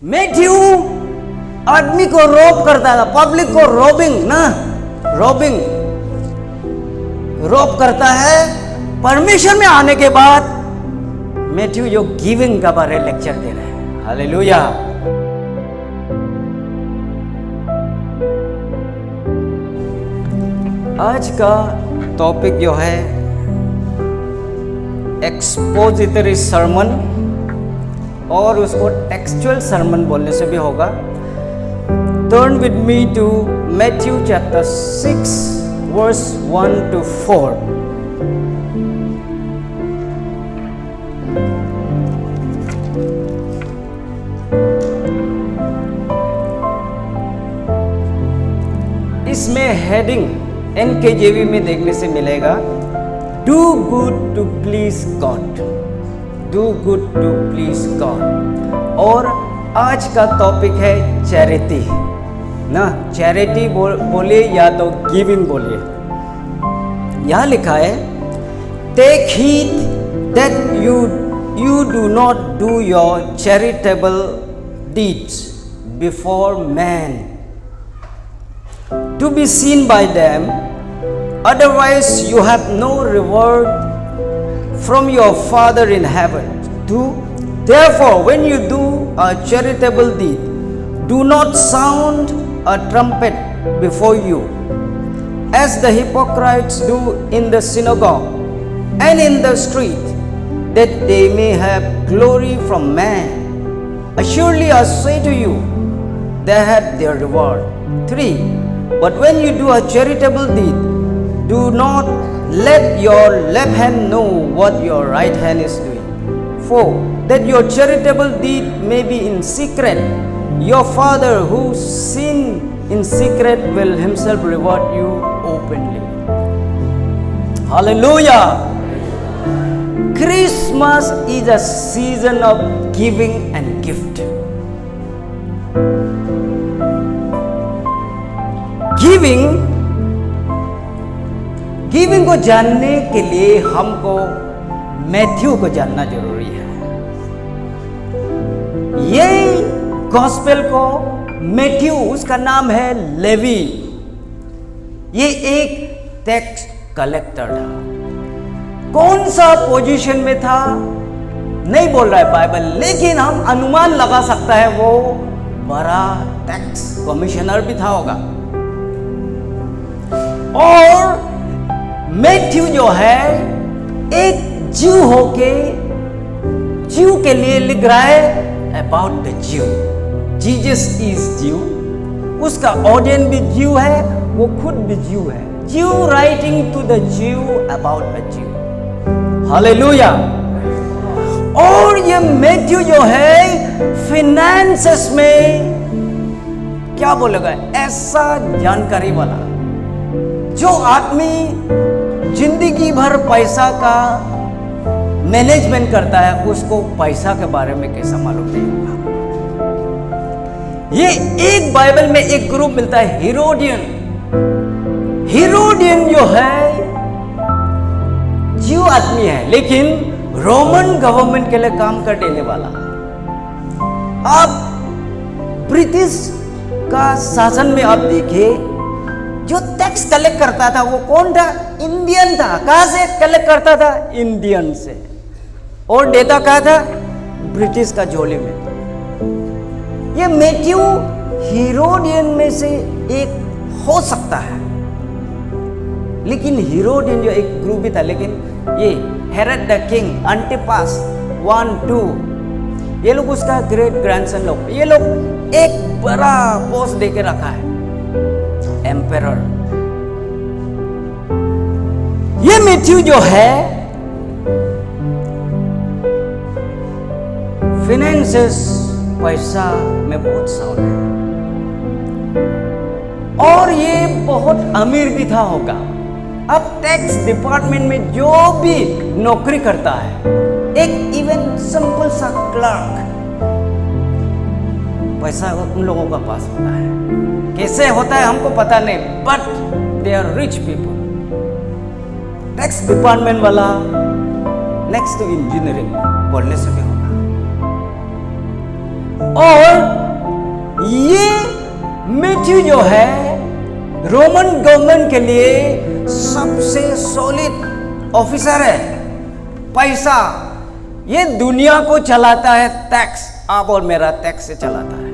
Matthew आदमी को रोब करता था, पब्लिक को रोब करता है। परमेश्वर में आने के बाद मैथ्यू जो गिविंग का बारे लेक्चर दे रहे हैं। हालेलुया। आज का टॉपिक जो है एक्सपोजिटरी सरमन, और उसको टेक्सचुअल सरमन बोलने से भी होगा। Turn with me to Matthew chapter 6 verse 1 to 4। इसमें हेडिंग NKJV में देखने से मिलेगा, do good to please God, do good to please God. और आज का टॉपिक है चैरिटी ना, चैरिटी बोलिए या तो गिविंग बोलिए। यहां लिखा है, take heed that you do not do your charitable deeds before man to be seen by them, otherwise you have no reward from your Father in heaven. Therefore, when you do a charitable deed, do not sound a trumpet before you, as the hypocrites do in the synagogue and in the street, that they may have glory from man. Assuredly I say to you, they have their reward. 3. But when you do a charitable deed, do not let your left hand know what your right hand is doing. 4. That your charitable deed may be in secret. Your Father who seen in secret will himself reward you openly. Hallelujah! Christmas is a season of giving and gift. Giving को जानने के लिए हमको Matthew को जानना जरूरी है। ये गॉस्पेल को मैथ्यू, उसका नाम है लेवी, ये एक टैक्स कलेक्टर था। कौन सा पोजीशन में था नहीं बोल रहा है बाइबल, लेकिन हम अनुमान लगा सकता है वो बड़ा टैक्स कमिश्नर भी था होगा। और मैथ्यू जो है एक ज्यू होके ज्यू के लिए लिख रहा है अबाउट द ज्यू। जीसस इज ज्यू, उसका ऑडियंस भी ज्यू है, वो खुद भी ज्यू है। ज्यू राइटिंग टू द ज्यू अबाउट द ज्यू। हालेलुया। और ये मैथ्यू जो है फिनेंसेस में क्या बोलेगा, ऐसा जानकारी वाला जो आदमी जिंदगी भर पैसा का मैनेजमेंट करता है, उसको पैसा के बारे में कैसा मालूम नहीं होगा। ये एक बाइबल में एक ग्रुप मिलता है हेरोडियन। हेरोडियन जो है ज्यू आदमी है, लेकिन रोमन गवर्नमेंट के लिए काम कर देने वाला। अब ब्रिटिश का शासन में आप देखिए, जो टैक्स कलेक्ट करता था वो कौन था? इंडियन था। कहां से कलेक्ट करता था? इंडियन से। और देता कहां था? ब्रिटिश का झोले में। ये मैथ्यू हेरोडियन में से एक हो सकता है, लेकिन हेरोडियन जो एक ग्रुप भी था, लेकिन ये हेरोड द किंग, अंटिपास 1, 2, ये लोग उसका ग्रेट ग्रैंडसन लोग, ये लोग एक बड़ा पोस्ट देके रखा है, एम्पेरर। ये मैथ्यू जो है फिनेंसेस, पैसा में बहुत साउंड है, और ये बहुत अमीर भी था होगा। अब टैक्स डिपार्टमेंट में जो भी नौकरी करता है, एक इवन सिंपल सा क्लर्क, पैसा उन लोगों का पास होता है। कैसे होता है हमको पता नहीं, but they are rich people. Tax department वाला नेक्स्ट टू इंजीनियरिंग बोलने से भी होगा। और ये मैथ्यू जो है रोमन गवर्नमेंट के लिए सबसे सॉलिड ऑफिसर है। पैसा, ये दुनिया को चलाता है, टैक्स आप और मेरा टैक्स से चलाता है।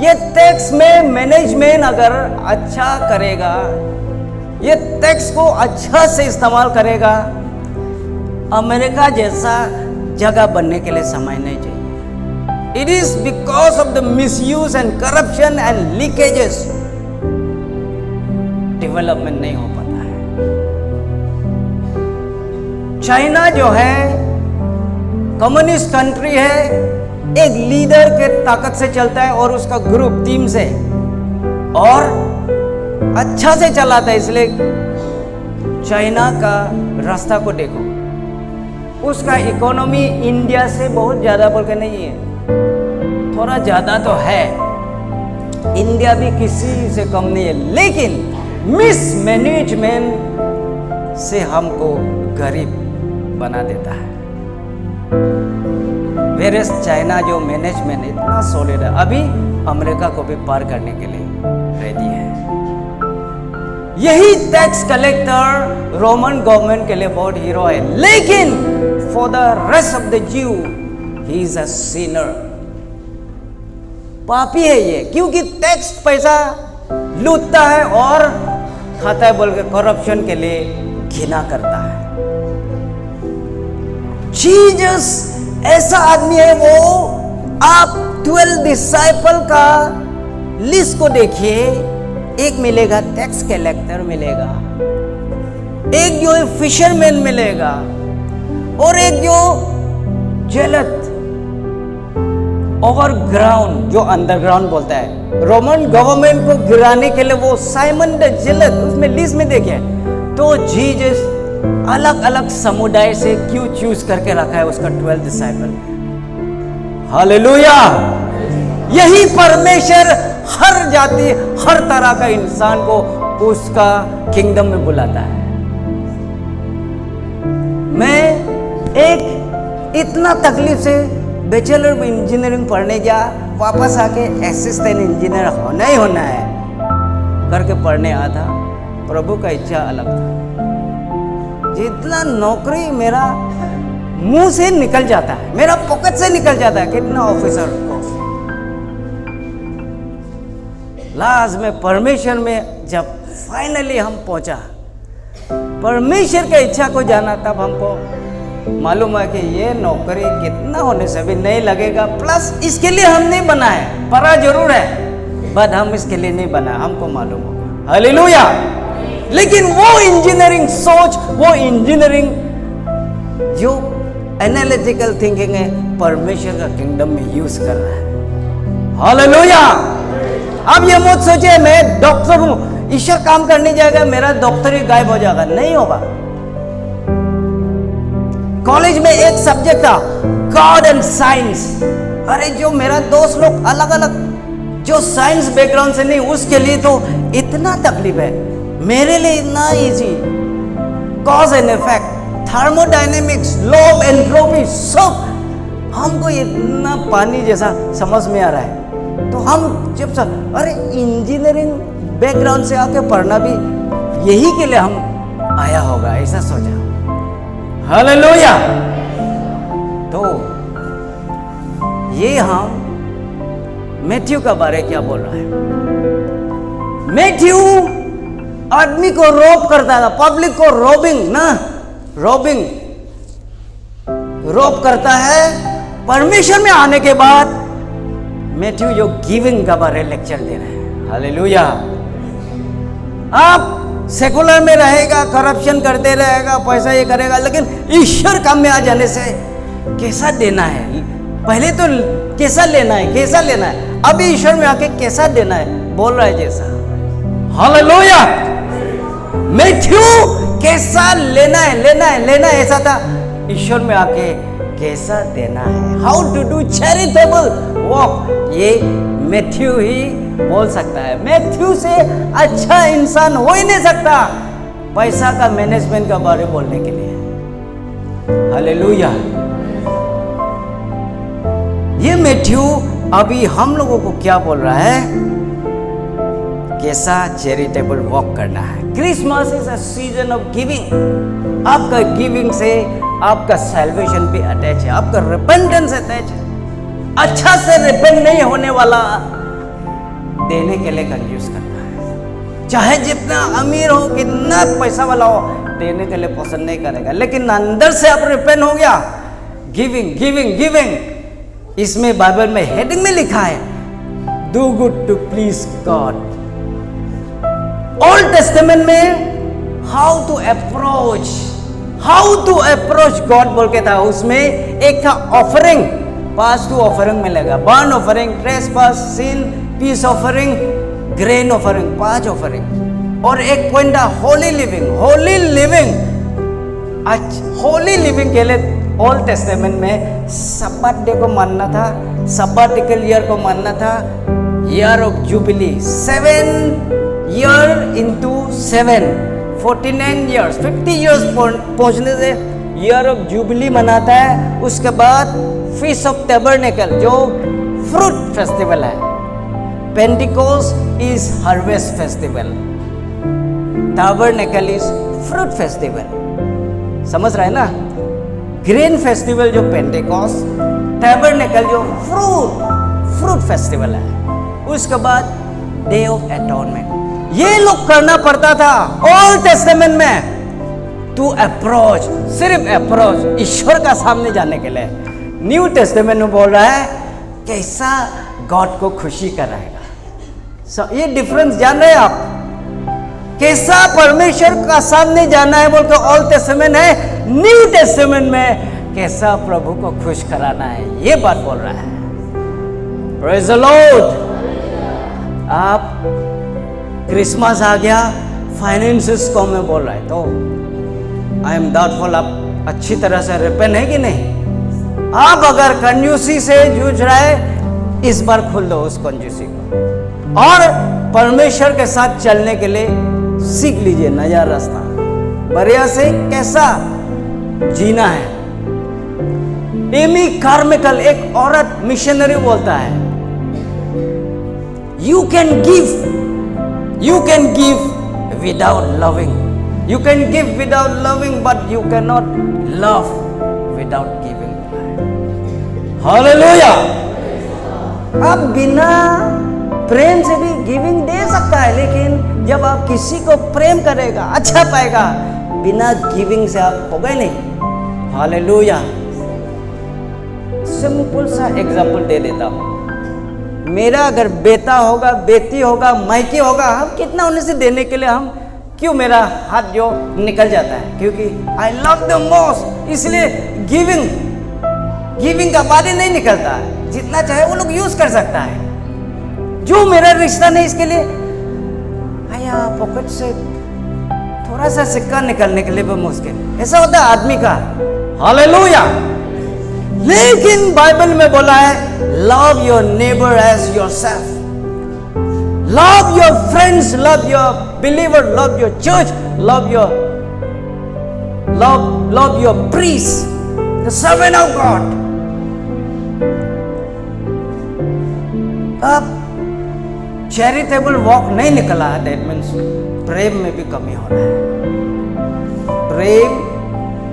ये टैक्स में मैनेजमेंट अगर अच्छा करेगा, ये टैक्स को अच्छा से इस्तेमाल करेगा, अमेरिका जैसा जगह बनने के लिए समय नहीं चाहिए। It is because of the misuse and corruption and leakages development नहीं हो पाता है। चाइना जो है कम्युनिस्ट कंट्री है, एक लीडर के ताकत से चलता है और उसका ग्रुप टीम से, और अच्छा से चलाता है। इसलिए चाइना का रास्ता को देखो, उसका इकोनॉमी इंडिया से बहुत ज्यादा बोल के नहीं है, थोड़ा ज्यादा तो है, इंडिया भी किसी से कम नहीं है, लेकिन मिसमैनेजमेंट से हमको गरीब बना देता है। वेरस चाइना जो मैनेजमेंट इतना सॉलिड है, अभी अमेरिका को भी पार करने के लिए रेडी है। यही टैक्स कलेक्टर रोमन गवर्नमेंट के लिए बहुत हीरो है, लेकिन for the rest of the ज्यू ही इज अ सिनर। पापी है ये, क्योंकि टैक्स पैसा लूटता है और खाता है बोल के करप्शन के लिए घिना करता है। जीसस ऐसा आदमी है वो। आप 12 डिसाइपल का लिस्ट को देखिए, एक मिलेगा टैक्स कलेक्टर मिलेगा, एक जो फिशरमैन मिलेगा, और एक जो जेलत ओवरग्राउंड जो अंडरग्राउंड बोलता है, रोमन गवर्नमेंट को गिराने के लिए वो साइमन द जेलत उसमें लिस्ट में देखिए। तो जीसस अलग अलग समुदाय से क्यों चूज करके रखा है उसका 12 डिसाइपल? हालेलुया। यही परमेश्वर हर जाति हर तरह का इंसान को उसका किंगडम में बुलाता है। मैं एक इतना तकलीफ से बैचलर इंजीनियरिंग पढ़ने गया, वापस आके असिस्टेंट इंजीनियर होना ही होना है करके पढ़ने आया था। प्रभु का इच्छा अलग था। जितना नौकरी मेरा मुंह से निकल जाता है, मेरा पॉकेट से निकल जाता है, कितना ऑफिसर को लास्ट में परमेश्वर में जब फाइनली हम पहुंचा, परमेश्वर की इच्छा को जाना, तब हमको मालूम है कि ये नौकरी कितना होने से भी नहीं लगेगा। प्लस इसके लिए हम नहीं बना है, पढ़ा जरूर है, बट हम इसके लिए नहीं बना, हमको मालूम होगा। हालेलुया। लेकिन वो इंजीनियरिंग सोच, वो इंजीनियरिंग जो एनालिटिकल थिंकिंग है, परमेश्वर का किंगडम में यूज कर रहा है। हालेलुया। अब ये मत सोचे मैं डॉक्टर हूं, ईश्वर काम करने जाएगा, मेरा डॉक्टरी गायब हो जाएगा, नहीं होगा। कॉलेज में एक सब्जेक्ट था गॉड एंड साइंस। अरे जो मेरा दोस्त लोग अलग अलग जो साइंस बैकग्राउंड से नहीं, उसके लिए तो इतना तकलीफ है, मेरे लिए इतना easy. Cause and effect, thermodynamics, law of entropy, सब हमको इतना पानी जैसा समझ में आ रहा है। तो हम जब सब अरे इंजीनियरिंग बैकग्राउंड से आके पढ़ना भी यही के लिए हम आया होगा, ऐसा सोचा। हालेलुया। तो ये हम मैथ्यू का बारे क्या बोल रहा है? मैथ्यू आदमी को रोब करता था, पब्लिक को रोबिंग ना, रोबिंग रोब करता है। परमेश्वर में आने के बाद मैथ्यू जो गिविंग का बारे लेक्चर दे रहे हैं। हालेलुया। आप सेकुलर में रहेगा, करप्शन करते रहेगा, पैसा ये करेगा, लेकिन ईश्वर काम में आ जाने से कैसा देना है, पहले तो कैसा लेना है, कैसा लेना है, अभी ईश्वर में आके कैसा देना है बोल रहा है जैसा। हालेलुया। मैथ्यू कैसा लेना है, लेना है, लेना है, ऐसा था। ईश्वर में आके कैसा देना है, how to do charitable work, ये मैथ्यू ही बोल सकता है। मैथ्यू से अच्छा इंसान हो ही नहीं सकता पैसा का मैनेजमेंट का बारे बोलने के लिए। हालेलुया। ये मैथ्यू अभी हम लोगों को क्या बोल रहा है, कैसा चैरिटेबल वॉक करना है। Christmas is a season of giving. आपका गिविंग से आपका सैल्वेशन भी अटैच है, आपका रिपेंटेंस अटैच है। अच्छा से रिपेंट नहीं होने वाला देने के लिए कंजूस करता है। चाहे जितना अमीर हो, कितना पैसा वाला हो, देने के लिए पसंद नहीं करेगा। लेकिन अंदर से आप रिपेंट हो गया, गिविंग गिविंग गिविंग। इसमें बाइबल में हेडिंग में लिखा है, do good to please God. Old testament में हाउ टू अप्रोच गॉड बोल के था। उसमें एक था ऑफरिंग, पास टू ऑफरिंग मिलेगा, burn offering, trespass, sin, peace offering, grain offering, 5 offering. और एक पॉइंट था होली लिविंग। होली लिविंग के लिए ओल्ड टेस्टामेंट में सब्बात डे को मानना था, सब्बाटिकल ईयर को मानना था, year of jubilee, 7 year into 7, 49 years, 50 years पहुंचने से ईयर ऑफ जुबिली मनाता है। उसके बाद फीस्ट ऑफ टैबरनेकल जो फ्रूट फेस्टिवल है, Pentecost is harvest festival, tabernacle is fruit festival. समझ रहे हैं ना? ग्रेन फेस्टिवल जो पेंटिकोस्ट, टैबरनेकल जो फ्रूट फेस्टिवल है। उसके बाद डे ऑफ एटोनमेंट। ये लोग करना पड़ता था ओल्ड टेस्टामेंट में, टू अप्रोच, सिर्फ अप्रोच ईश्वर का सामने जाने के लिए। न्यू टेस्टामेंट में बोल रहा है कैसा गॉड को खुशी कराएगा। ये डिफरेंस जान रहे हैं आप? कैसा परमेश्वर का सामने जाना है बोल के ओल्ड टेस्टामेंट है, न्यू टेस्टामेंट में कैसा प्रभु को खुश कराना है, ये बात बोल रहा है। Praise the Lord. आप क्रिसमस आ गया, फाइनेंसेस को मैं बोल रहा है, तो आई एम डाउटफुल आप अच्छी तरह से रिपेंट है कि नहीं। आप अगर कंजूसी से जूझ रहा है, इस बार खोल दो उस कंजूसी को और परमेश्वर के साथ चलने के लिए सीख लीजिए नया रास्ता, बढ़िया से कैसा जीना है। एमी कार्मिकल एक औरत मिशनरी बोलता है, you can give without loving, you can give without loving but you can not love without giving. Hallelujah. आप बिना प्रेम से भी गिविंग दे सकता है, लेकिन जब आप किसी को प्रेम करेगा, अच्छा पाएगा, बिना गिविंग से आप होगा ही नहीं। हालेलुया। सिंपल सा एग्जाम्पल दे देता हूं। मेरा अगर बेटा होगा, बेटी होगा, मायके होगा, हम कितना उन्हें से देने के लिए हम क्यों मेरा हाथ जो निकल जाता है, क्योंकि आई लव द मोस्ट, इसलिए गिविंग का बात ही नहीं निकलता है। जितना चाहे वो लोग यूज कर सकता है। जो मेरा रिश्ता नहीं, इसके लिए आया पॉकेट से थोड़ा सा सिक्का निकलने के लिए भी मुश्किल, ऐसा होता है आदमी का। हालेलुया। लेकिन बाइबल में बोला है love your neighbour as yourself, love your friends, love your believer, love your church, love your priest, the servant of God. अब चैरिटेबल वॉक नहीं निकला है, दैट मीन्स प्रेम में भी कमी हो रहा है। प्रेम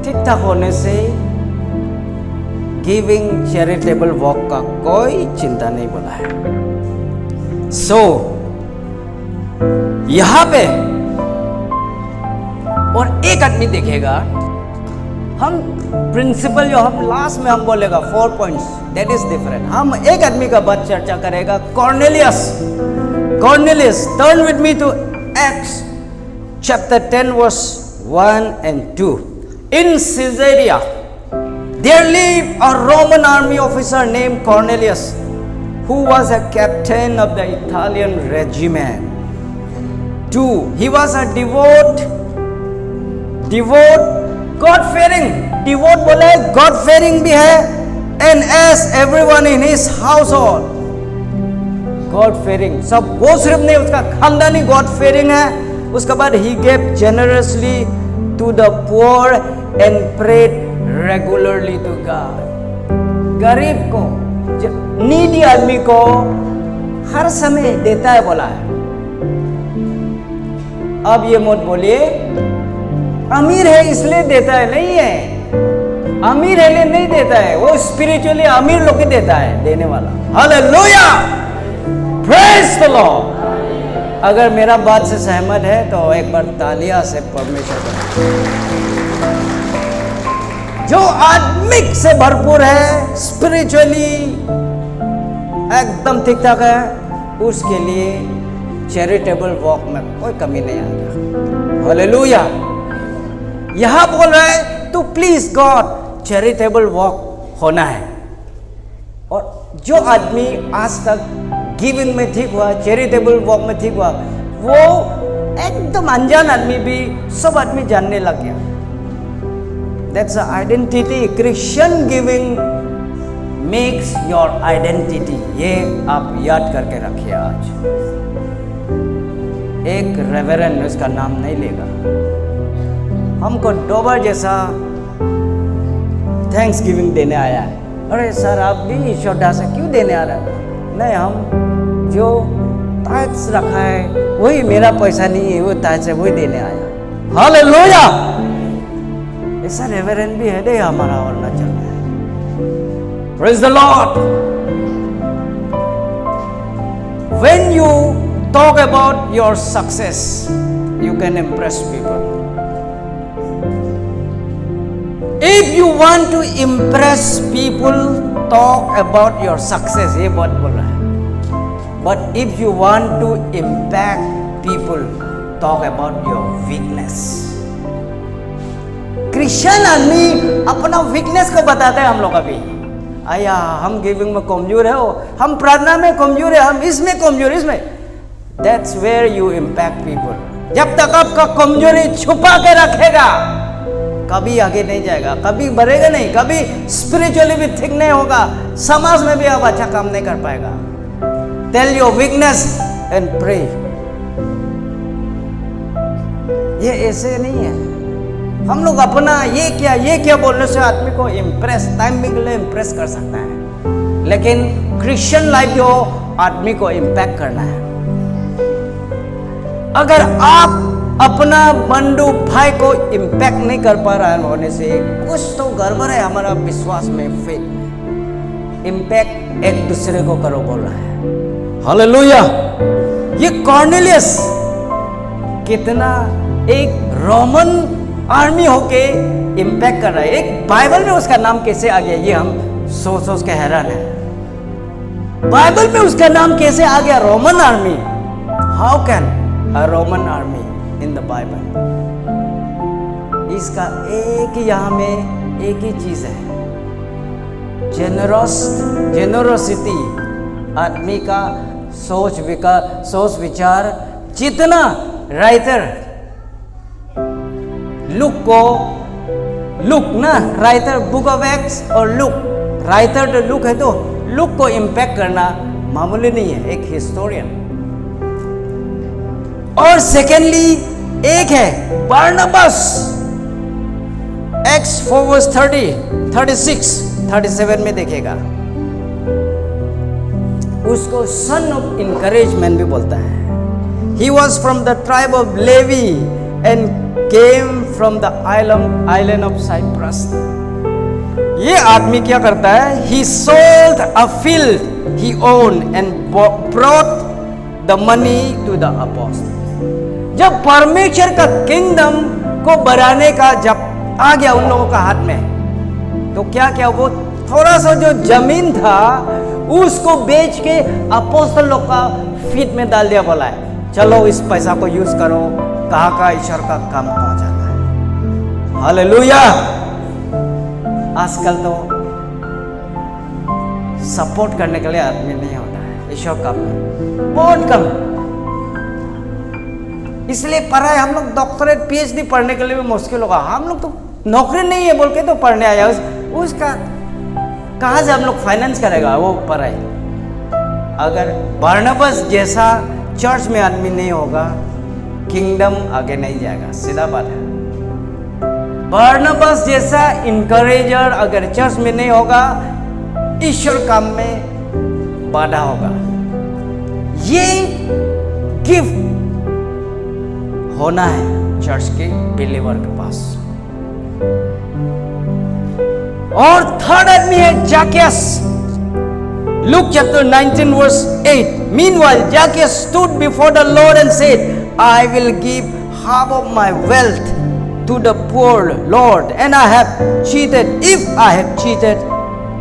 ठीक ठाक होने से गिविंग चैरिटेबल वॉक का कोई चिंता नहीं बोला है। सो यहां पे और एक आदमी देखेगा, हम प्रिंसिपल जो हम लास्ट में हम बोलेगा 4 पॉइंट्स, दैट इज डिफरेंट। हम एक आदमी का बात चर्चा करेगा, Cornelius. Turn with me to Acts chapter 10 verse 1 and 2. In Caesarea there lived a Roman army officer named Cornelius, who was a captain of the Italian regiment. 2. He was a devout, God-fearing, devout बोले God-fearing भी है, and as everyone in his household, God-fearing, सब वो सिर्फ नहीं, उसका खानदानी God-fearing है। उसके बाद he gave generously to the poor and prayed regularly to God. गरीब को नीडी आदमी को हर समय देता है बोला है। अब ये मत बोलिए अमीर है इसलिए देता है, नहीं है। अमीर है इसलिए नहीं देता है, वो स्पिरिचुअली अमीर लोग ही देता है देने वाला। Hallelujah, praise the Lord. अगर मेरा बात से सहमत है तो एक बार तालियां से परमेश्वर को। जो आत्मिक से भरपूर है, स्पिरिचुअली एकदम ठीक ठाक है, उसके लिए चैरिटेबल वॉक में कोई कमी नहीं आएगा। हालेलुया। यहां बोल रहा है तो प्लीज गॉड चैरिटेबल वॉक होना है। और जो आदमी आज तक गिविंग में ठीक हुआ, चैरिटेबल वॉक में ठीक हुआ, वो एकदम अनजान आदमी भी सब आदमी जानने लग गया। That's identity. Christian giving makes your identity. ये आप याद करके रखिए। आज एक रेवरेंड, उसका नाम नहीं लेगा, हमको डोबर जैसा थैंक्स गिविंग देने आया है। अरे सर आप भी ईश्वर से क्यों देने आ रहे हैं? नहीं, हम जो टाइट्स रखा है वही, मेरा पैसा नहीं है, वो टाइट्स है वही देने आया। हालेलुया। ऐसा रेवरेंड भी है दे हमारा, और ना चल रहा है। Praise the Lord. When you talk about your success you can impress people. If you want to impress people, talk about your success, ये बहुत बोल रहा है। But if you want to impact people, talk about your weakness. Christian आदमी अपना weakness को बताते हैं। हम लोग अभी आया, हम गिविंग में कमजोर है, हम प्रार्थना में कमजोर है, हम इसमें कमजोर, इसमें। That's where you impact people. जब तक आपका कमजोरी छुपा के रखेगा, कभी आगे नहीं जाएगा, कभी बढ़ेगा नहीं, कभी स्पिरिचुअली भी ठीक नहीं होगा, समाज में भी आप अच्छा काम नहीं कर पाएगा। Tell your weakness and pray. ये ऐसे नहीं है। हम लोग अपना ये क्या बोलने से आदमी को इम्प्रेस, टाइम के लिए इम्प्रेस कर सकता है, लेकिन क्रिश्चियन लाइफ जो आदमी को इम्पैक्ट करना है। अगर आप अपना बंधु भाई को इम्पैक्ट नहीं कर पा रहा होने से कुछ तो गड़बड़ है हमारा विश्वास में, फेथ में। इम्पैक्ट एक दूसरे को करो बोल रहा है। हालेलुया। ये कॉर्नेलियस कितना एक रोमन आर्मी होके इम्पैक्ट कर रहा है। एक बाइबल में उसका नाम कैसे आ गया, ये हम सोच के हैरान है। बाइबल में उसका नाम कैसे आ गया, Roman army? How can a Roman army in the Bible? इसका एक यहाँ में एक ही चीज है, जेनरोसिटी। आदमी का सोच विचार। जितना राइटर लुक ना, राइटर बुक ऑफ एक्ट्स और लुक, राइटर तो लुक है, तो लुक को इम्पैक्ट करना मामूली नहीं है, एक हिस्टोरियन। और सेकेंडली एक है बारनबास। एक्ट्स 4:30, 36, 37 में देखेगा। उसको सन ऑफ इनकरेजमेंट भी बोलता है। He was from the tribe of Levi and came from the island of Cyprus. ये आदमी क्या करता है? He sold a field he owned and brought the money to the apostles. जब परमेश्वर का किंगडम को बढ़ाने का जब आ गया उन लोगों का हाथ में, तो क्या वो थोड़ा सा जो जमीन था उसको बेच के अपोस्तल लोग का फीट में डाल दिया। बोला है चलो इस पैसा को यूज करो, कहाँ ईश्वर का काम पहुंचाना है। हालेलुया। आजकल तो सपोर्ट करने के लिए आदमी नहीं होता है ईश्वर काम में, बहुत कम। इसलिए पढ़ाई, हम लोग डॉक्टरेट पीएचडी पढ़ने के लिए भी मुश्किल होगा। हम लोग तो नौकरी नहीं है बोल के तो पढ़ने आया, उसका कहाँ से हम लोग फाइनेंस करेगा वो पढ़ाई? अगर बारनबास जैसा चर्च में आदमी नहीं होगा, किंगडम आगे नहीं जाएगा, सीधा बात है। बारनबास जैसा इनकरेजर अगर चर्च में नहीं होगा, ईश्वर काम में बाधा होगा। ये गिफ्ट होना है चर्च के बिलीवर के पास। और थर्ड आदमी है जाकियस। Luke chapter 19 verse 8. Meanwhile, Zacchaeus stood before the Lord and said, I will give half of my wealth to the poor, Lord, and I have cheated. If I have cheated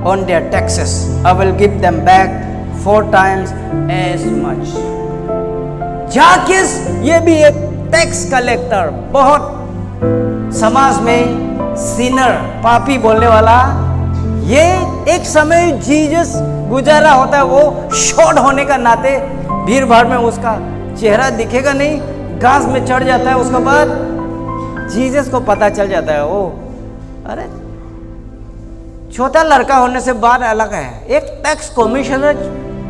on their taxes, I will give them back 4 times as much. Zacchaeus ये भी एक tax collector, बहुत समाज में Sinner, पापी बोलने वाला। ये एक समय जीसस गुजारा होता है, वो शॉर्ट होने का नाते भीड़ भाड़ में उसका चेहरा दिखेगा नहीं, घास में चढ़ जाता है। उसके बाद जीसस को पता चल जाता है, ओ अरे छोटा लड़का होने से बात अलग है, एक टैक्स कमिश्नर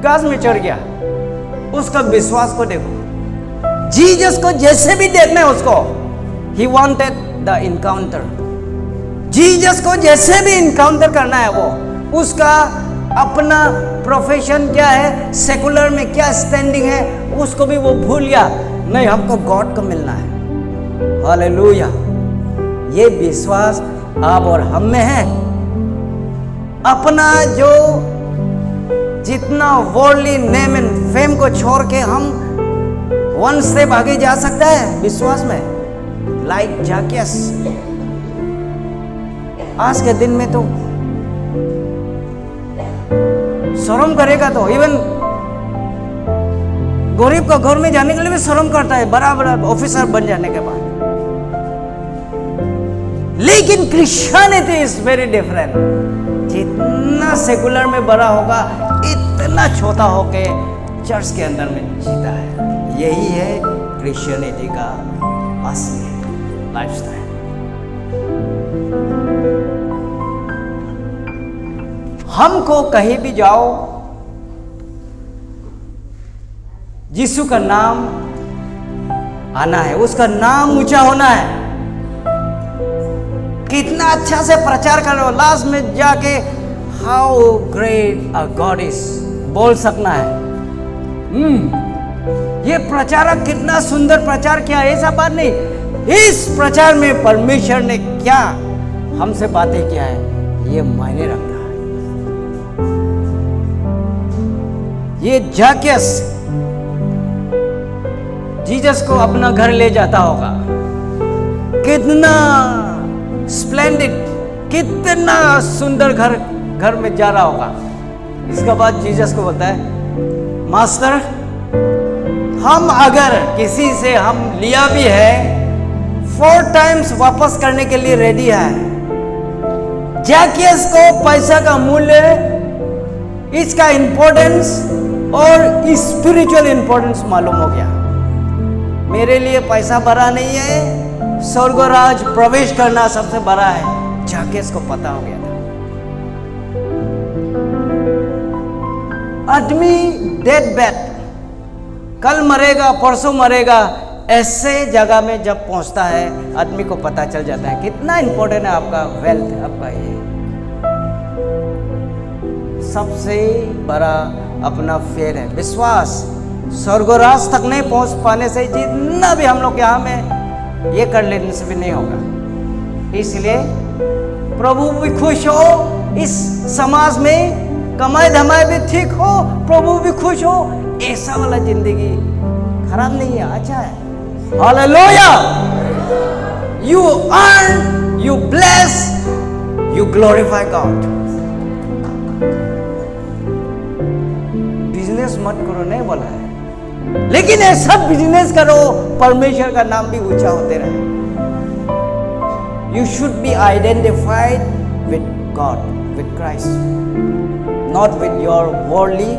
घास में चढ़ गया। उसका विश्वास को देखो, जीसस को जैसे भी देखना है उसको, he wanted the encounter. Jesus को जैसे भी इनकाउंटर करना है वो, उसका अपना प्रोफेशन क्या है, सेकुलर में क्या स्टैंडिंग है, उसको भी वो भूल गया। नहीं, हमको गॉड को मिलना है। हालेलुया। ये विश्वास आप और हम में है। अपना जो जितना वर्ल्डली नेम एंड फेम को छोड़ के हम वन स्टेप आगे जा सकता है विश्वास में, लाइक जाकियस। आज के दिन में तो शर्म करेगा, तो इवन गरीब का घर में जाने के लिए भी शर्म करता है, बड़ा बड़ा ऑफिसर बन जाने के बाद। लेकिन क्रिश्चियनिटी इज वेरी डिफरेंट। जितना सेकुलर में बड़ा होगा, इतना छोटा होके चर्च के अंदर में जीता है। यही है क्रिश्चियनिटी का असली लाइफस्टाइल। हमको कहीं भी जाओ, यीशु का नाम आना है, उसका नाम ऊंचा होना है। कितना अच्छा से प्रचार करो, लास्ट में जाके how great a God is बोल सकना है। ये प्रचारक कितना सुंदर प्रचार किया, ऐसा बात नहीं। इस प्रचार में परमेश्वर ने क्या हमसे बातें किया है, ये मायने रखता है। ये जाकियस जीसस को अपना घर ले जाता होगा, कितना स्प्लेंडिड, कितना सुंदर घर में जा रहा होगा। इसके बाद जीसस को बोलता है, मास्टर, हम अगर किसी से हम लिया भी है 4 टाइम्स वापस करने के लिए रेडी है। जाकियस को पैसा का मूल्य, इसका इंपॉर्टेंस और स्पिरिचुअल इंपॉर्टेंस मालूम हो गया। मेरे लिए पैसा बड़ा नहीं है, स्वर्गराज प्रवेश करना सबसे बड़ा है। जाकियस को पता हो गया था। आदमी डेड बैड, कल मरेगा, परसों मरेगा, ऐसे जगह में जब पहुंचता है, आदमी को पता चल जाता है कितना इंपॉर्टेंट है आपका वेल्थ, आपका ये सबसे बड़ा अपना फेर है, विश्वास। स्वर्गराज तक नहीं पहुंच पाने से, जितना भी हम लोग यहाँ में ये कर लेने से भी नहीं होगा। इसलिए प्रभु भी खुश हो, इस समाज में कमाई धमाई भी ठीक हो, प्रभु भी खुश हो, ऐसा वाला जिंदगी खराब नहीं है, अच्छा है। Hallelujah. You earn, you bless, you glorify God. Business मत करो नहीं बोला है, लेकिन ऐसा बिजनेस करो परमेश्वर का नाम भी ऊंचा होते रहे। You should be identified with God, with Christ, not with your worldly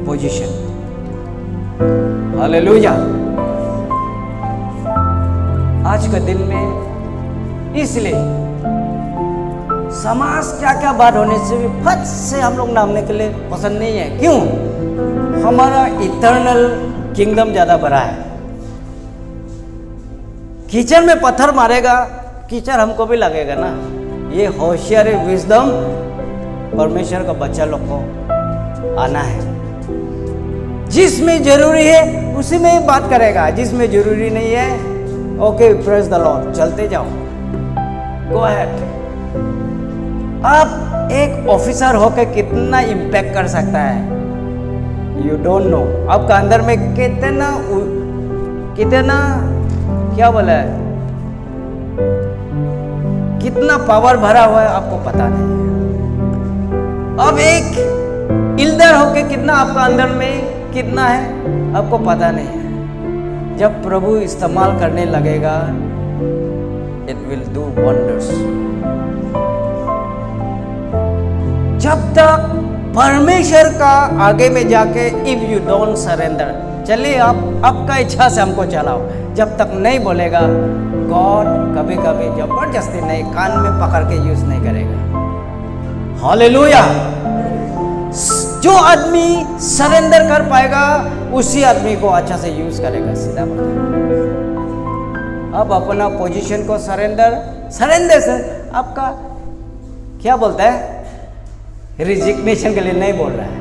position. Hallelujah. आज के दिन में इसलिए समाज क्या क्या बात होने से भी फट से हम लोग नामने के लिए पसंद नहीं है। क्यों? हमारा इटर्नल किंगडम ज्यादा बड़ा है। कीचड़ में पत्थर मारेगा, कीचड़ हमको भी लगेगा ना। ये होशियारी विजडम परमेश्वर का बच्चा लोग को आना है। जिसमें जरूरी है उसी में बात करेगा, जिसमें जरूरी नहीं है ओके प्रेज द लॉर्ड, चलते जाओ, गो अहेड। आप एक ऑफिसर होकर कितना इम्पैक्ट कर सकता है, यू डोंट नो। आपका अंदर में कितना क्या बोला है, कितना पावर भरा हुआ है आपको पता नहीं है। अब एक इल्डर होके कितना आपका अंदर में कितना है आपको पता नहीं है। जब प्रभु इस्तेमाल करने लगेगा इट विल डू वंडर्स। जब तक परमेश्वर का आगे में जाके इफ यू डोंट सरेंडर, चलिए आप आपका इच्छा से हमको चलाओ, जब तक नहीं बोलेगा गॉड कभी कभी जबरदस्ती नहीं कान में पकड़ के यूज नहीं करेगा। हालेलुया। जो आदमी सरेंडर कर पाएगा उसी आदमी को अच्छा से यूज करेगा। सीधा बात। अब अपना पोजीशन को सरेंडर से आपका क्या बोलता है, रिजिग्नेशन के लिए नहीं बोल रहा है।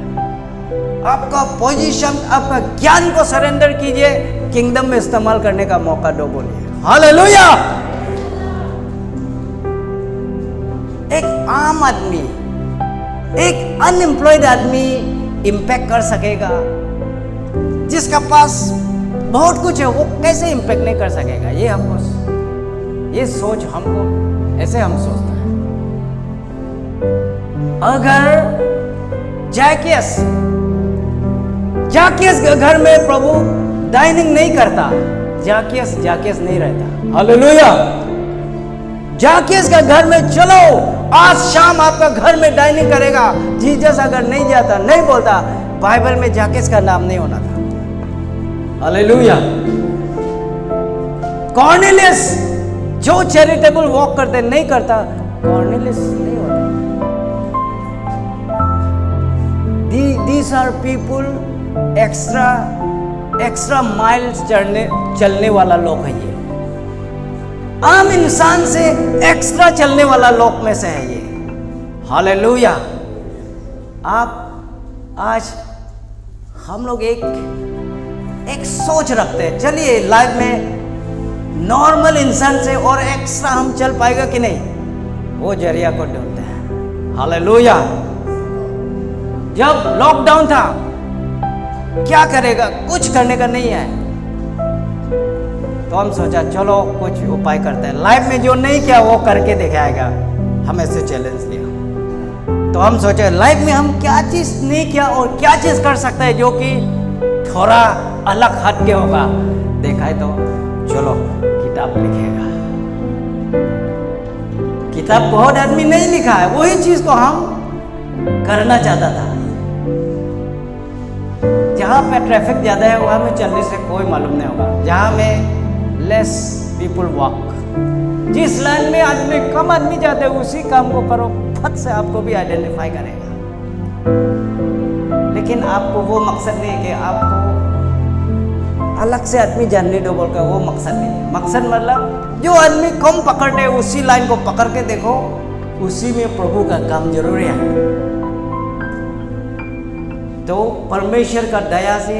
आपका पोजीशन, आपका ज्ञान को सरेंडर कीजिए, किंगडम में इस्तेमाल करने का मौका दो, बोलिए हालेलुया। एक आम आदमी, एक अनएम्प्लॉयड आदमी इम्पैक्ट कर सकेगा, जिसका पास बहुत कुछ है वो कैसे इम्पैक्ट नहीं कर सकेगा? ये हमको, ये सोच हमको ऐसे हम सोचते हैं। अगर जैकियस के घर में प्रभु डाइनिंग नहीं करता, जैकियस नहीं रहता। हालेलुया। जैकियस का घर में चलो आज शाम आपका घर में डाइनिंग करेगा, जीसस अगर नहीं जाता, नहीं बोलता, बाइबल में जैकियस का नाम नहीं होना था। हालेलुया। कॉर्नेलियस जो चैरिटेबल वॉक करते नहीं करता, कॉर्नेलियस नहीं होता। These are people extra miles चलने वाला लोग है ये। आम इंसान से एक्स्ट्रा चलने वाला लोग में से है ये। हालेलुया। आप आज हम लोग एक सोच रखते हैं, चलिए लाइफ में नॉर्मल इंसान से और एक्स्ट्रा हम चल पाएगा कि नहीं, वो जरिया को ढूंढते हैं। हालेलुया। जब लॉकडाउन था क्या करेगा, कुछ करने का नहीं है, तो हम सोचा चलो कुछ उपाय करते हैं। लाइफ में जो नहीं किया वो करके दिखाएगा, हम ऐसे चैलेंज लिया। तो हम सोचे लाइफ में हम क्या चीज नहीं किया और क्या चीज कर सकते हैं जो कि थोड़ा अलग हट के होगा। देखा है तो चलो किताब लिखेगा। किताब बहुत आदमी नहीं लिखा है, वही चीज को हम करना चाहता था। जहाँ पे ट्रैफिक ज़्यादा है वहाँ में चलने से कोई मालूम नहीं होगा, जहाँ में लेस पीपल वॉक, जिस लाइन में आदमी कम आदमी जाते हैं उसी काम को करो, फट से आपको भी आइडेंटिफाई करेगा। लेकिन आपको वो मकसद नहीं है कि आपको अलग से आदमी जानने दो बोलकर, वो मकसद नहीं है। मकसद मतलब जो आदमी कम पकड़ते उसी लाइन को पकड़ के देखो, उसी में प्रभु का काम जरूरी है। तो परमेश्वर का दया से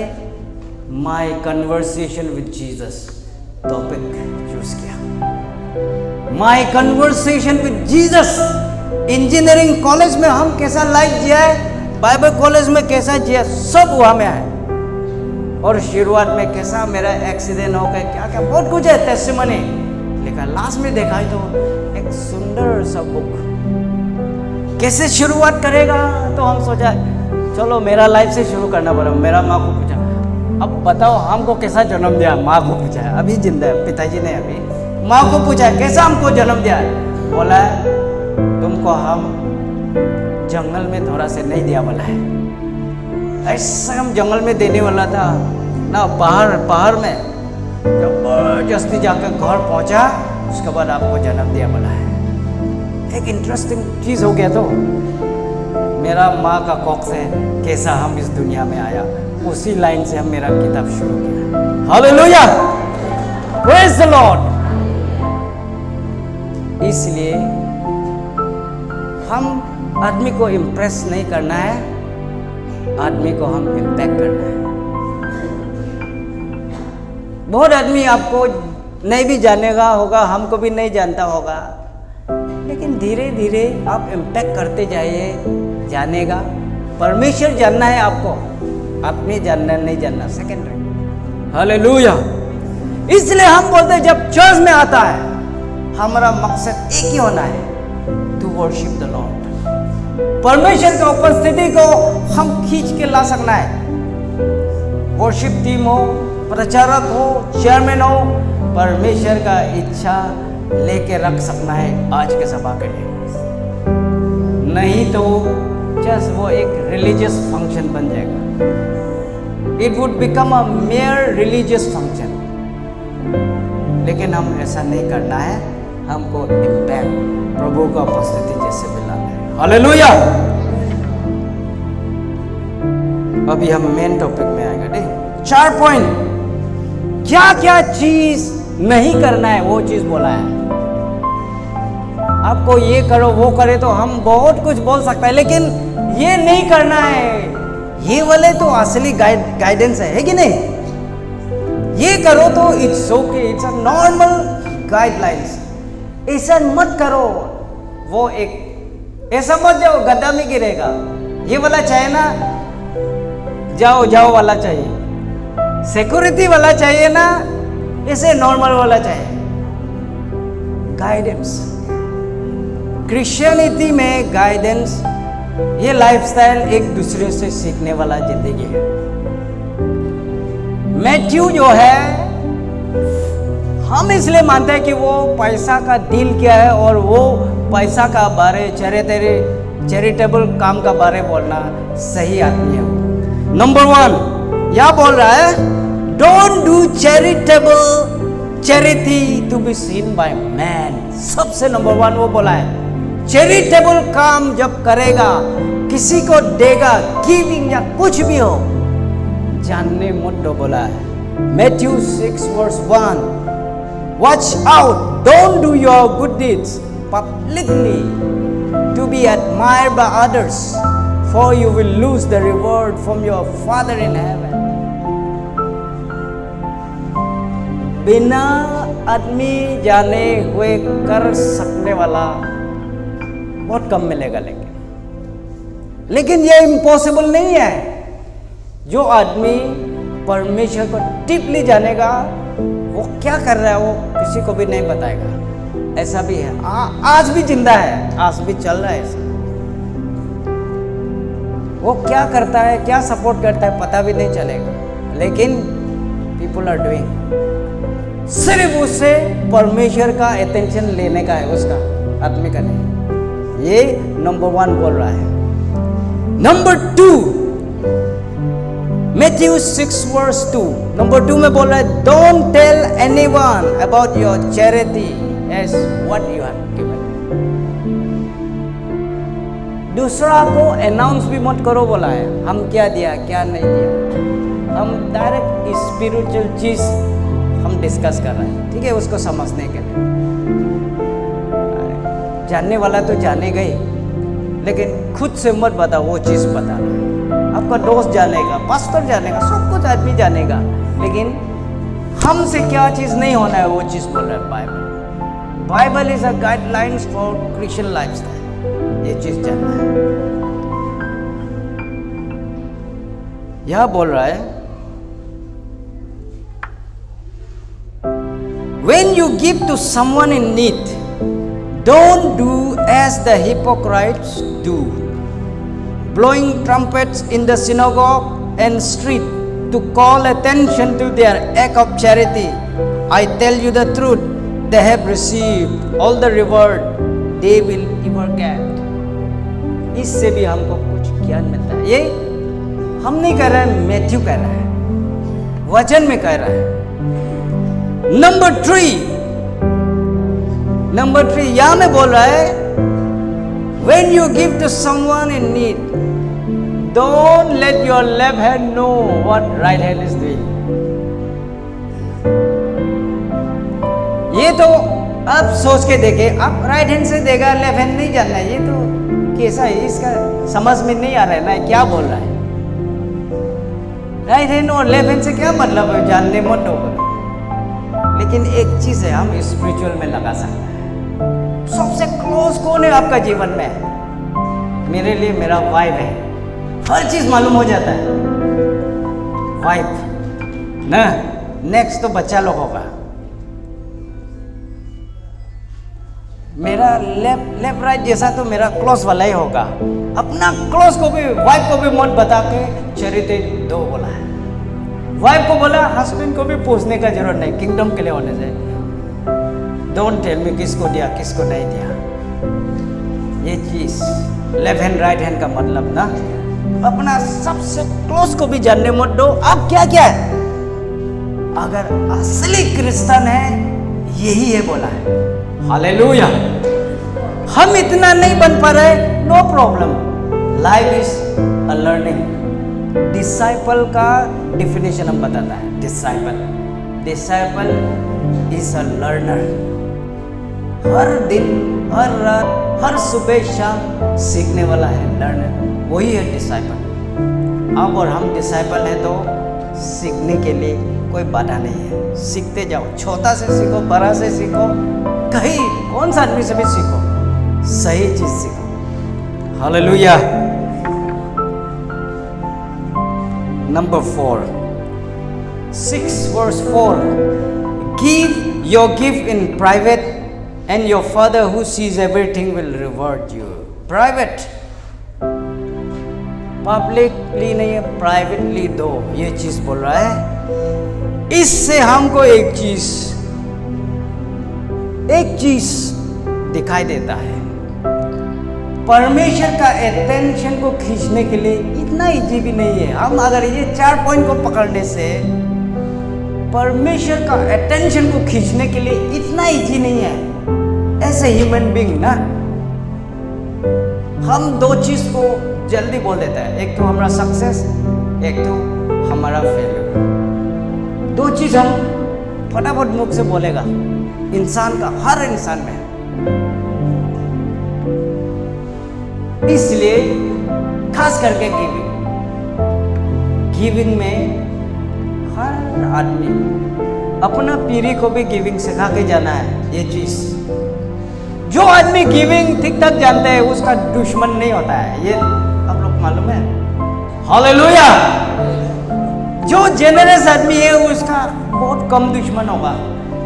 my conversation with Jesus topic choose किया। My conversation with Jesus. Engineering college में हम कैसा लाइफ जिया है, बाइबल कॉलेज में कैसा जिया, सब वहाँ में है। और शुरुआत में कैसा मेरा एक्सीडेंट हो गया, क्या क्या बहुत कुछ है टेस्टिमनी लिखा। लास्ट में देखा तो एक सुंदर सा बुक। कैसे शुरुआत करेगा, तो हम सोचा चलो मेरा लाइफ से शुरू करना पड़ा। मेरा माँ को पूछा, अब बताओ हमको कैसा जन्म दिया। माँ को पूछा, अभी जिंदा है, पिताजी ने अभी। माँ को पूछा कैसा हमको जन्म दिया। बोला तुमको हम जंगल में थोड़ा से नहीं दिया बोला है, ऐसा हम जंगल में देने वाला था ना, पहाड़ में जबरदस्ती जाकर घर पहुंचा, उसके बाद आपको जन्म दिया बोला है। एक इंटरेस्टिंग चीज हो गया। तो मेरा माँ का कोख से कैसा हम इस दुनिया में आया, उसी लाइन से हम मेरा किताब शुरू किया। Hallelujah, praise the Lord. इसलिए हम आदमी को इम्प्रेस नहीं करना है, आदमी को हम इम्पैक्ट करना है। बहुत आदमी आपको नहीं भी जानेगा होगा, हमको भी नहीं जानता होगा, लेकिन धीरे धीरे आप इम्पैक्ट करते जाइए, जानेगा। परमेश्वर जानना है आपको, आदमी जानना नहीं जानना सेकेंडरी। हालेलुया। इसलिए हम बोलते हैं जब चर्च में आता है हमारा मकसद एक ही होना है, टू वर्शिप द लॉर्ड। परमेश्वर का उपस्थिति को हम खींच के ला सकना है। वर्शिप टीम हो, प्रचारक हो, चेयरमैन हो, परमेश्वर का इच्छा लेके रख सकना है आज के सभा के लिए। नहीं तो जस्ट वो एक रिलीजियस फंक्शन बन जाएगा। It would become a mayor religious function. लेकिन हम ऐसा नहीं करना है, हमको इम्पैक्ट प्रभु का उपस्थिति जैसे मिलाना है। हालेलुया। अभी हम मेन टॉपिक में आएगा। ठीक, 4 पॉइंट, क्या क्या चीज नहीं करना है वो चीज बोला है। आपको ये करो वो करे तो हम बहुत कुछ बोल सकते हैं, लेकिन ये नहीं करना है, ये वाले तो असली गाइडेंस है कि नहीं? ये करो तो it's okay, it's a normal guidelines. ऐसा मत करो, वो एक ऐसा मत जाओ गड्ढा में गिरेगा। ये वाला चाहिए ना, जाओ जाओ वाला चाहिए, सिक्योरिटी वाला चाहिए ना, इसे नॉर्मल वाला चाहिए। गाइडेंस, क्रिश्चियनिटी में गाइडेंस, ये लाइफस्टाइल एक दूसरे से सीखने वाला जिंदगी है। मैथ्यू जो है, हम इसलिए मानते हैं कि वो पैसा का डील क्या है और वो पैसा का बारे चैरिटेबल काम का बारे बोलना सही आदमी है वो। नंबर 1 यह बोल रहा है, don't do charity to be seen by man. सबसे नंबर 1 वो बोला है, चैरिटेबल काम जब करेगा, किसी को देगा, गिविंग या कुछ भी हो, जानने मत दो बोला है। Matthew 6:1, watch out, don't do your good deeds publicly to be admired by others, for you will lose the reward from your father in heaven. बिना आदमी जाने हुए कर सकने वाला बहुत कम मिलेगा, लेकिन ये इम्पॉसिबल नहीं है। जो आदमी परमेश्वर को डीपली जानेगा, वो क्या कर रहा है वो किसी को भी नहीं बताएगा। ऐसा भी है, आज भी जिंदा है, आज भी चल रहा है ऐसा। वो क्या करता है, क्या सपोर्ट करता है पता भी नहीं चलेगा, लेकिन पीपल आर डूइंग। सिर्फ उससे परमेश्वर का अटेंशन लेने का है, उसका आदमी का नहीं। ये नंबर 1 बोल रहा है। नंबर 2, मैथ्यू 6:2, नंबर 2 में बोल रहा है, don't tell anyone about your charity as what you have given. दूसरा को अनाउंस भी मत करो बोला है, हम क्या दिया क्या नहीं दिया। हम डायरेक्ट स्पिरिचुअल चीज हम डिस्कस कर रहे हैं, ठीक है, उसको समझने के लिए। जानने वाला तो जानेगा ही, लेकिन खुद से मत बता, वो चीज़ बताना। आपका दोस्त जानेगा, पास्टर जानेगा, सब कुछ आदमी जानेगा, लेकिन हमसे क्या चीज़ नहीं होना है वो चीज़ बोल रहा है Bible. Bible is a guidelines for Christian lifestyle, ये चीज़ जानना है। यह बोल रहा है, when you give to someone in need, don't do as the hypocrites do, blowing trumpets in the synagogue and street to call attention to their act of charity. I tell you the truth, they have received all the reward they will ever get. इससे भी हमको कुछ ज्ञान मिलता है। ये हम नहीं कह रहे हैं, मैथ्यू कह रहा है, वचन में कह रहा है। नंबर 3 यहां में बोल रहा है, when you give to someone in need, don't let your left hand know what right hand is doing. ये तो आप सोच के देखे, आप राइट हैंड से देगा, लेफ्ट हैंड नहीं जानना है, ये तो कैसा है, इसका समझ में नहीं आ रहा है ना क्या बोल रहा है। राइट हैंड और लेफ्ट हैंड से क्या मतलब है, जानने मत दो। लेकिन एक चीज है, हम स्पिरिचुअल में लगा सकते हैं। सबसे क्लोज कौन है आपका जीवन में? मेरे लिए मेरा वाइफ है, हर चीज मालूम हो जाता है। वाइफ ना, नेक्स्ट तो बच्चा लोग होगा। मेरा लेफ्ट राइट जैसा तो मेरा क्लोज वाला ही होगा। अपना क्लोज को भी, वाइफ को भी मत बता के चरित्र दो बोला है। वाइफ को बोला, हस्बैंड को भी पूछने का जरूरत नहीं, किंगडम के लिए होने से। डोंट टेल मी किसको दिया किसको नहीं दिया। ये चीज लेफ्ट हैंड राइट हैंड का मतलब ना, अपना सबसे क्लोज को भी जानने मत दो। आप क्या क्या है, अगर असली क्रिश्चियन है यही है बोला है। हालेलुया। हम इतना नहीं बन पा रहे, no problem. Life is a learning. Disciple का डिफिनेशन हम बताता है। Disciple is a learner. हर दिन, हर रात, हर सुबह शाम सीखने वाला है, लर्नर वही है डिसाइपल। अब और हम डिसाइपल हैं तो सीखने के लिए कोई बाधा नहीं है। सीखते जाओ, छोटा से सीखो, बड़ा से सीखो, कहीं कौन सा आदमी से भी सीखो, सही चीज सीखो। Hallelujah. Number 4, 6 verse 4, give your gift in private and your father who sees everything will reward you. Private, publicly नहीं है, प्राइवेटली दो, ये चीज बोल रहा है। इससे हमको एक चीज दिखाई देता है। परमेश्वर का अटेंशन को खींचने के लिए इतना इजी भी नहीं है। हम अगर ये 4 पॉइंट को पकड़ने से परमेश्वर का अटेंशन को खींचने के लिए इतना इजी नहीं है। ऐसे ह्यूमन बीइंग ना, हम 2 चीज को जल्दी बोल देता है, एक तो हमारा सक्सेस, एक तो हमारा फेलियर। 2 चीज हम फटाफट मुख से बोलेगा इंसान का, हर इंसान में। इसलिए खास करके गिविंग में हर आदमी अपना पीढ़ी को भी गिविंग सिखा के जाना है। ये चीज जो आदमी गिविंग ठीक ठाक जानता है उसका दुश्मन नहीं होता है, ये आप लोग मालूम है। हालेलुया। जो जेनरस आदमी है उसका बहुत कम दुश्मन होगा,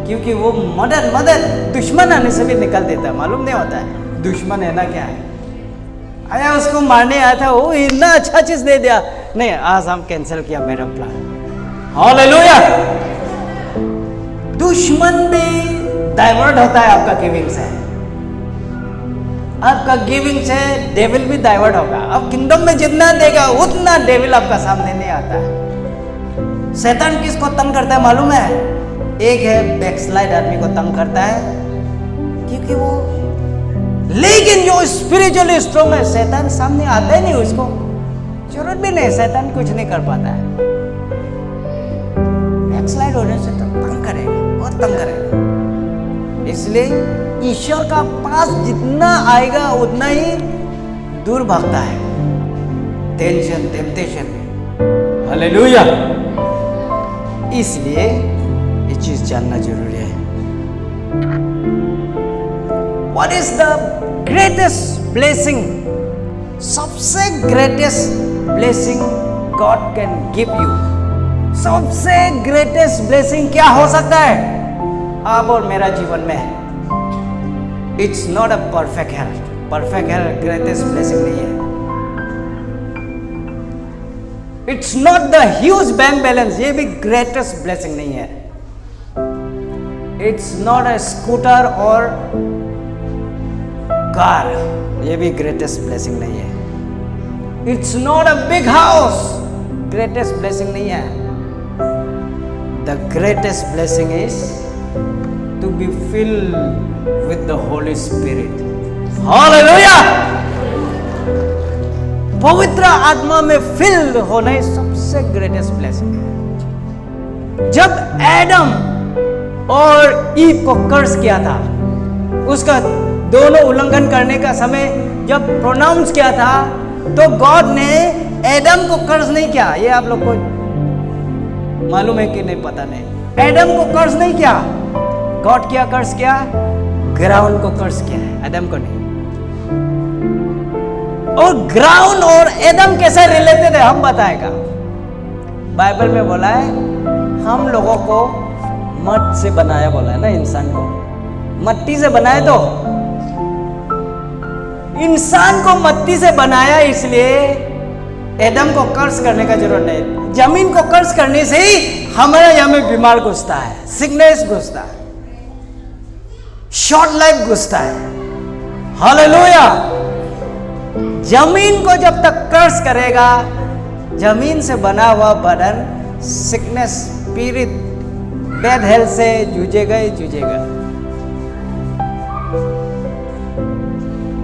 क्योंकि वो मदद दुश्मन आने से भी निकल देता है। मालूम नहीं होता है दुश्मन है ना क्या है। आया उसको मारने आया था, वो इतना अच्छा चीज दे दिया, नहीं आज हम कैंसिल किया मेरा प्लान। हालेलुया। दुश्मन भी डाइवर्ट होता है आपका गिविंग से। आपका गिविंग से डेविल भी डाइवर्ट होगा। अब किंगडम में जितना देगा उतना डेविल आपका सामने नहीं आता है। शैतान किसको तंग करता है मालूम है? एक है बैकस्लाइड आदमी को तंग करता है, क्योंकि वो, लेकिन जो स्पिरिचुअली स्ट्रॉन्ग है शैतान सामने आता ही नहीं, उसको जरूरत भी नहीं, शैतान कुछ नहीं कर पाता है। बैकस्लाइड होने से तो तंग करेगा, बहुत तंग करेगा। इसलिए ईश्वर का पास जितना आएगा उतना ही दूर भागता है टेंशन टेम्पटेशन में। हालेलुया। इसलिए ये चीज जानना जरूरी है। What is the greatest blessing? सबसे greatest blessing God can give you. सबसे greatest blessing क्या हो सकता है आप और मेरा जीवन में? It's not a perfect health. Perfect health greatest blessing नहीं है। It's not the huge bank balance, ये भी greatest blessing नहीं है। It's not a scooter और कार, ये भी greatest blessing नहीं है। It's not a big house, greatest blessing नहीं है। The greatest blessing is to be filled with the Holy Spirit. Hallelujah! पवित्र आत्मा में फिल्ड होना सबसे ग्रेटेस्ट ब्लेसिंग है। जब एडम और ईव को कर्स किया था, उसका दोनों उल्लंघन करने का समय जब प्रोनाउंस किया था, तो गॉड ने एडम को कर्स नहीं किया। ये आप लोग को मालूम है कि नहीं पता नहीं। एडम को कर्ज नहीं किया, गॉड क्या कर्ज किया? ग्राउंड को कर्ज किया है, एडम को नहीं। और ग्राउंड और एडम कैसे रिलेटेड है हम बताएगा। बाइबल में बोला है हम लोगों को मट्टी से बनाया, बोला है ना, इंसान को मट्टी से बनाया। तो इंसान को मट्टी से बनाया, इसलिए एडम को कर्ज करने का जरूरत नहीं। जमीन को कर्ज करने से ही हमारे यहाँ में बीमार घुसता है, सिकनेस घुसता है, शॉर्ट लाइफ घुसता है। हालेलुया। जमीन को जब तक कर्ज करेगा, जमीन से बना हुआ बदन सिकनेस, पीड़ित, बैड हेल्थ से जूझेगा ही जूझेगा।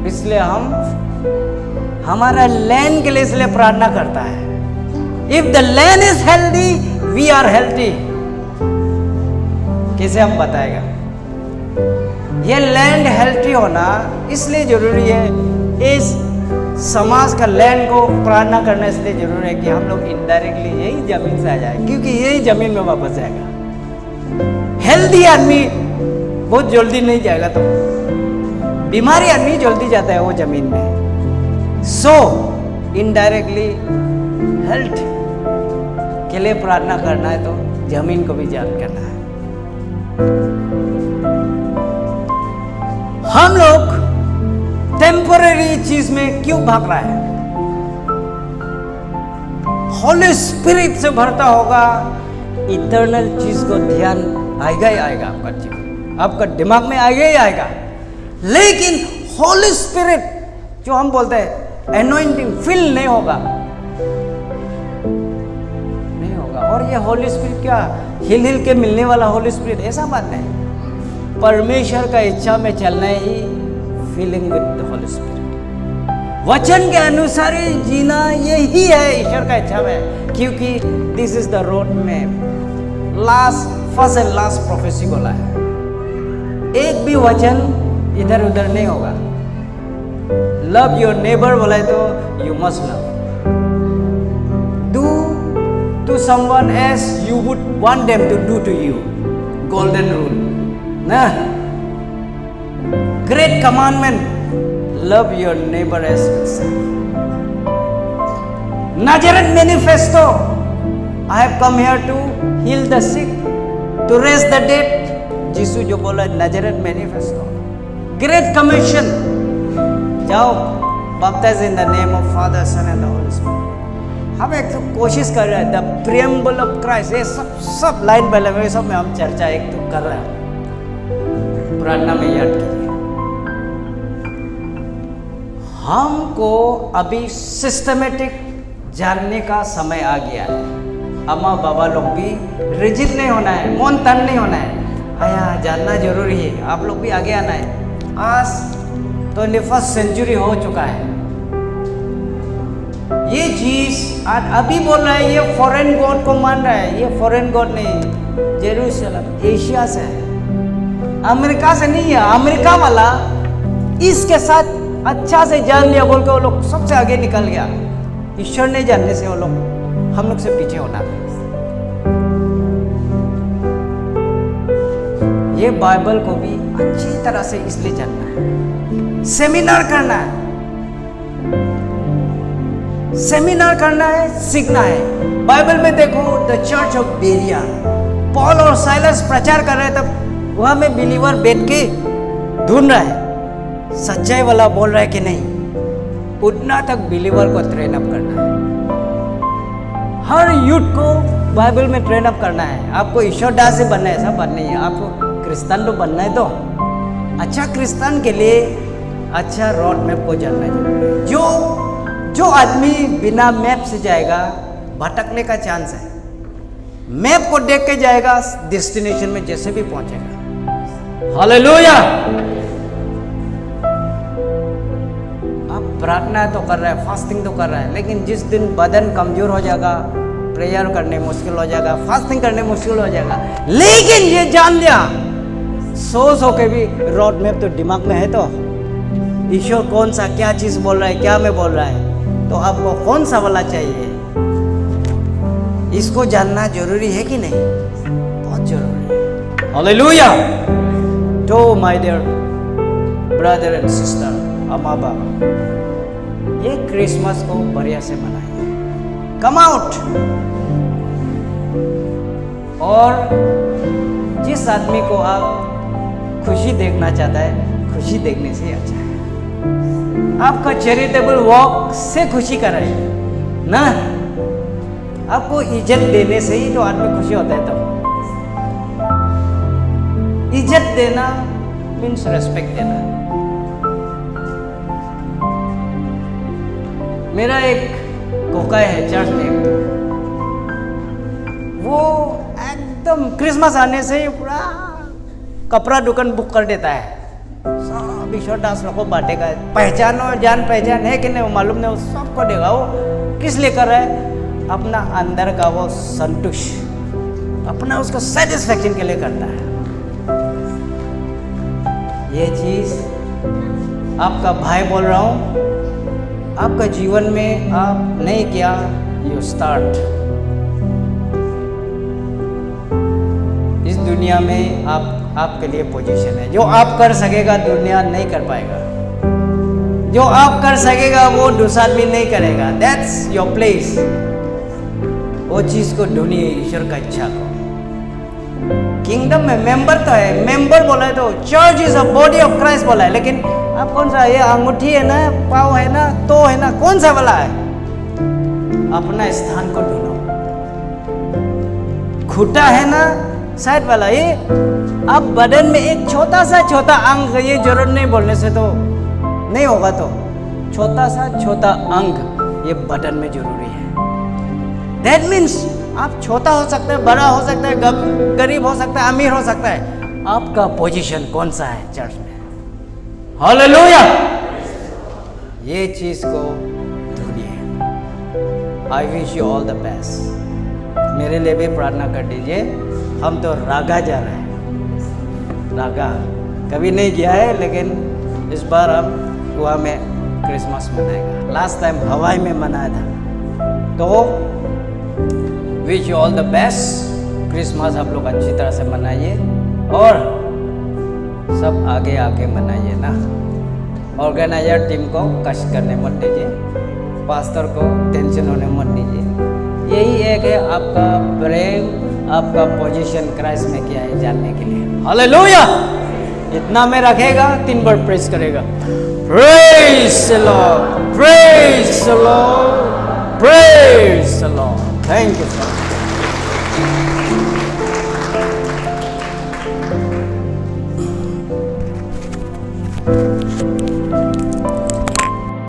इसलिए हम हमारा लैंड के लिए इसलिए प्रार्थना करता है। If the land is healthy, we are healthy. कैसे हम बताएगा? ये लैंड हेल्दी होना इसलिए जरूरी है, इस समाज का लैंड को प्रार्थना करना इसलिए जरूरी है कि हम लोग इनडायरेक्टली यही जमीन से आ जाए, क्योंकि यही जमीन में वापस जाएगा। हेल्दी आदमी बहुत जल्दी नहीं जाएगा, तो बीमारी आदमी जल्दी जाता है वो जमीन में। सो इनडायरेक्टली हेल्थ के लिए प्रार्थना करना है, तो जमीन को भी याद करना है। हम लोग टेम्पररी चीज में क्यों भाग रहा है? होली स्पिरिट से भरता होगा, इटर्नल चीज को ध्यान आएगा ही आएगा, आपका जीवन, आपका दिमाग में आएगा ही आएगा। लेकिन होली स्पिरिट जो हम बोलते हैं एनॉइंटिंग फील नहीं होगा, नहीं होगा। और ये होली स्पिरिट क्या हिल हिल के मिलने वाला होली स्पिरिट, ऐसा बात नहीं। परमेश्वर का इच्छा में चलना ही feeling with the holy spirit, वचन के अनुसार ही जीना, यही है ईश्वर का इच्छा में। क्योंकि दिस इज द रोड में फर्स्ट एंड लास्ट प्रोफेसी बोला है। एक भी वचन इधर उधर नहीं होगा। लव योर नेबर बोला है तो you must love. Do to someone as you would want them to do to you, golden rule ना। Great commandment, love your neighbor as yourself. Nazareth manifesto, I have come here to heal the sick, to raise the dead. यीशु जो बोला Nazareth manifesto. Great commission, जाओ baptize in the name of Father, Son and the Holy Spirit. हम एक तो कोशिश कर रहे हैं, the preamble of Christ, ये सब लाइन बाय लाइन सब में हम चर्चा एक तो कर रहे हैं, प्रार्थना में याद कीजिए। हमको अभी सिस्टमेटिक जानने का समय आ गया है। अम्मा बाबा लोग भी रिजिड नहीं होना है, मन तन नहीं होना है। आया जानना जरूरी है, आप लोग भी आगे आना है। आज 21st सेंचुरी हो चुका है। ये चीज आज अभी बोल रहा है, ये फॉरेन गॉड को मान रहा है। ये फॉरेन गॉड नहीं, जेरूसलम एशिया से है, अमेरिका से नहीं है। अमेरिका वाला इसके साथ अच्छा से जान लिया बोल के वो लोग सबसे आगे निकल गया। ईश्वर नहीं जानने से वो लोग हम लोग से पीछे होना था। ये बाइबल को भी अच्छी तरह से इसलिए जानना है, सेमिनार करना है, सेमिनार करना है, सीखना है। बाइबल में देखो the church of Berea, Paul और साइलस प्रचार कर रहे तब वहां में बिलीवर बैठ के ढूंढ रहा है सच्चाई वाला बोल रहा है कि नहीं। उतना तक बिलीवर को ट्रेन अप करना है। हर यूथ को बाइबल में ट्रेन अप करना है। आपको ईश्वर दास से बनना है, ऐसा बनना नहीं है। आपको क्रिस्तान तो बनना है। तो अच्छा क्रिस्तान के लिए अच्छा रोड मैप को जानना है। जो आदमी बिना मैप से जाएगा भटकने का चांस है। मैप को देख के जाएगा, डेस्टिनेशन में जैसे भी पहुंचेगा। हालेलुया। आप प्रार्थना तो कर रहा है, फास्टिंग तो कर रहा है, लेकिन जिस दिन बदन कमजोर हो जाएगा, प्रेयर करने मुश्किल हो जाएगा, फास्टिंग करने मुश्किल हो जाएगा। लेकिन ये जान लिया, सो के भी रोड मैप तो दिमाग में है। तो ईश्वर कौन सा क्या चीज बोल रहा है, क्या में बोल रहा है, तो आपको कौन सा वाला चाहिए इसको जानना जरूरी है कि नहीं? बहुत जरूरी है। हालेलुया। तो my dear brother and sister, अम्मा बाबा, ये क्रिसमस को बढ़िया से मनाइए। Come out. और जिस आदमी को आप खुशी देखना चाहता है, खुशी देखने से अच्छा है। आपका चैरिटेबल वॉक से खुशी कराइए ना। आपको इज्जत देने से ही तो आदमी खुशी होता है। तब इज्जत देना मीन्स रेस्पेक्ट देना। मेरा एक कोका है चर्च में, वो एकदम क्रिसमस आने से ही पूरा कपड़ा दुकान बुक कर देता है। सब ईश्वर दास लोगों को बांटेगा। पहचानो, जान पहचान है कि नहीं वो मालूम नहीं, वो सबको देगा। वो किस लिए कर रहा है? अपना अंदर का वो संतुष्ट, अपना उसको सेटिस्फेक्शन के लिए करता है। ये चीज आपका भाई बोल रहा हूं, आपका जीवन में आप नहीं किया, यू स्टार्ट। इस दुनिया में आपके लिए पोजीशन है। जो आप कर सकेगा दुनिया नहीं कर पाएगा। जो आप कर सकेगा वो दूसरा आदमी नहीं करेगा। That's your place. वो चीज को ढूंढिए, ईश्वर का इच्छा को। किंगडम में मेंबर तो है, मेंबर बोला है तो church is a body of Christ बोला है, लेकिन आप कौन सा? ये अंगूठी है ना, पाँव है ना, तो है ना, कौन सा वाला है? अपना स्थान को ढूंढो। खूटा है ना, साइड वाला। ये आप बदन में एक छोटा अंग, ये जरूरत नहीं बोलने से तो नहीं होगा। तो छोटा अंग ये बदन में जरूरी है। दैट मीन्स आप छोटा हो सकता है, बड़ा हो सकता है, गरीब हो सकता है, अमीर हो सकता है। आपका पोजीशन कौन सा है चर्च में? हालेलुया। ये चीज को ढूंढिए। I wish you all the best. मेरे लिए भी प्रार्थना कर दीजिए। हम तो रागा जा रहे हैं। रागा कभी नहीं गया है, लेकिन इस बार हम गोवा में क्रिसमस मनाएगा। लास्ट टाइम हवाई में मनाया था। तो wish you all the best. Christmas आप लोग अच्छी तरह से मनाइए और सब आगे मनाइए ना। ऑर्गेनाइजर टीम को कष्ट करने मत दीजिए, पास्टर को टेंशन होने मत दीजिए। यही एक है आपका प्रेम, आपका पोजीशन क्राइस्ट में क्या है जानने के लिए। हालेलुया। इतना में रखेगा, 3 बार प्रेस करेगा। Praise the Lord, praise the Lord, praise the Lord. Thank you sir.